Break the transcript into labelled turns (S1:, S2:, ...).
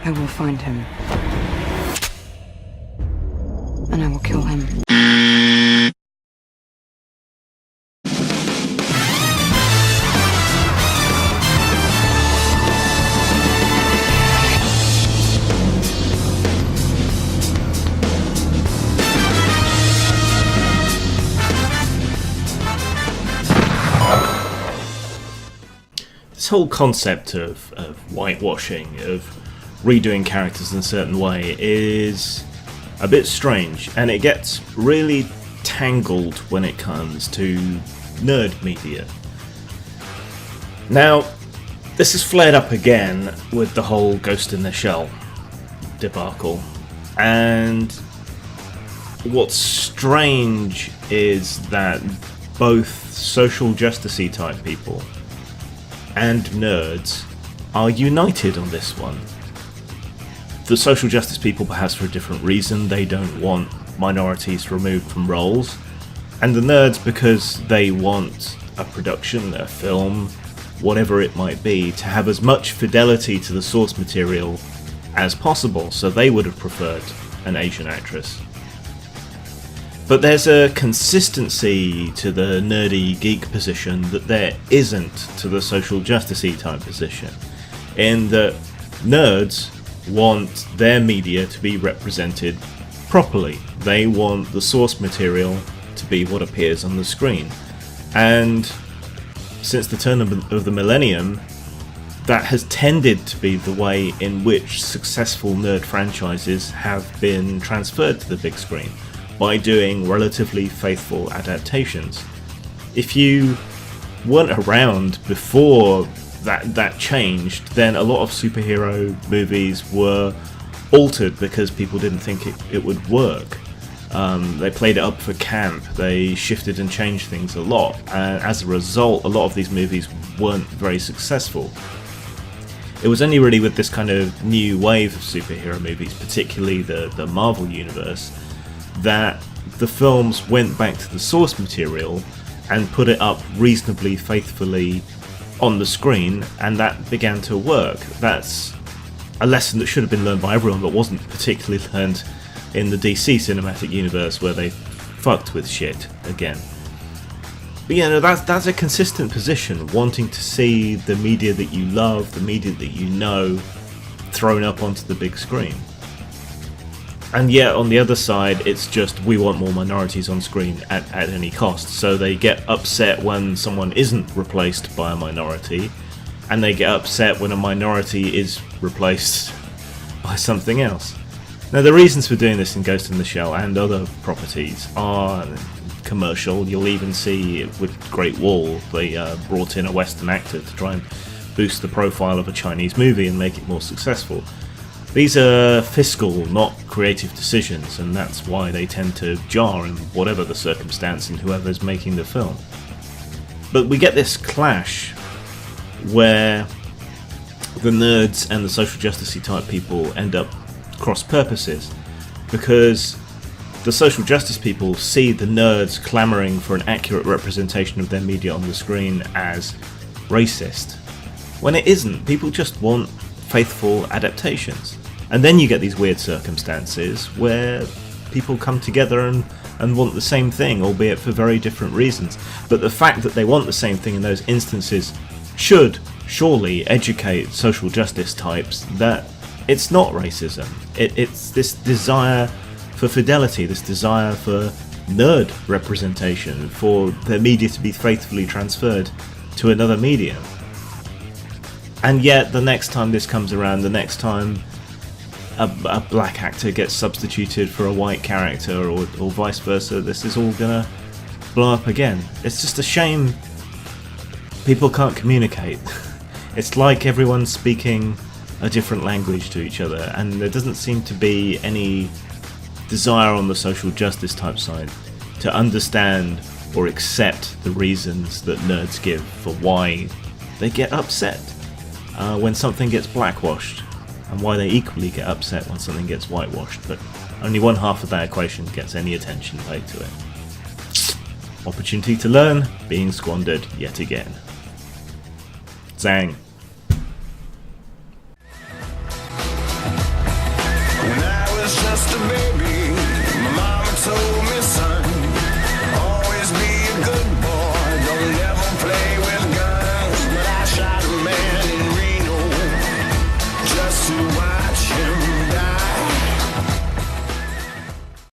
S1: I will find him. And I will kill him.
S2: This whole concept of whitewashing, of redoing characters in a certain way, is a bit strange, and it gets really tangled when it comes to nerd media. Now, this has flared up again with the whole Ghost in the Shell debacle, and what's strange is that both social justice-y type people and nerds are united on this one. The social justice people, perhaps for a different reason, they don't want minorities removed from roles, and the nerds because they want a production, a film, whatever it might be, to have as much fidelity to the source material as possible, so they would have preferred an Asian actress. But there's a consistency to the nerdy geek position that there isn't to the social justice-y type position, in that nerds want their media to be represented properly. They want the source material to be what appears on the screen. And since the turn of the millennium, that has tended to be the way in which successful nerd franchises have been transferred to the big screen, by doing relatively faithful adaptations. If you weren't around before that changed, then a lot of superhero movies were altered because people didn't think it would work. They played it up for camp, they shifted and changed things a lot, and as a result, a lot of these movies weren't very successful. It was only really with this kind of new wave of superhero movies, particularly the Marvel universe, that the films went back to the source material and put it up reasonably faithfully on the screen, and that began to work. That's a lesson that should have been learned by everyone, but wasn't particularly learned in the DC cinematic universe, where they fucked with shit again. But yeah, no, that's a consistent position, wanting to see the media that you love, the media that you know, thrown up onto the big screen. And yet, on the other side, it's just, we want more minorities on screen at any cost. So they get upset when someone isn't replaced by a minority, and they get upset when a minority is replaced by something else. Now, the reasons for doing this in Ghost in the Shell and other properties are commercial. You'll even see with Great Wall, they brought in a Western actor to try and boost the profile of a Chinese movie and make it more successful. These are fiscal, not creative decisions, and that's why they tend to jar in whatever the circumstance and whoever's making the film. But we get this clash where the nerds and the social justice type people end up cross purposes, because the social justice people see the nerds clamouring for an accurate representation of their media on the screen as racist, when it isn't. People just want faithful adaptations. And then you get these weird circumstances where people come together and want the same thing, albeit for very different reasons. But the fact that they want the same thing in those instances should surely educate social justice types that it's not racism. It's this desire for fidelity, this desire for nerd representation, for their media to be faithfully transferred to another medium. And yet, the next time this comes around, the next time a black actor gets substituted for a white character, or vice versa, this is all gonna blow up again. It's just a shame people can't communicate. It's like everyone's speaking a different language to each other, and there doesn't seem to be any desire on the social justice type side to understand or accept the reasons that nerds give for why they get upset when something gets blackwashed, and why they equally get upset when something gets whitewashed, but only one half of that equation gets any attention paid to it. Opportunity to learn being squandered yet again. Zang.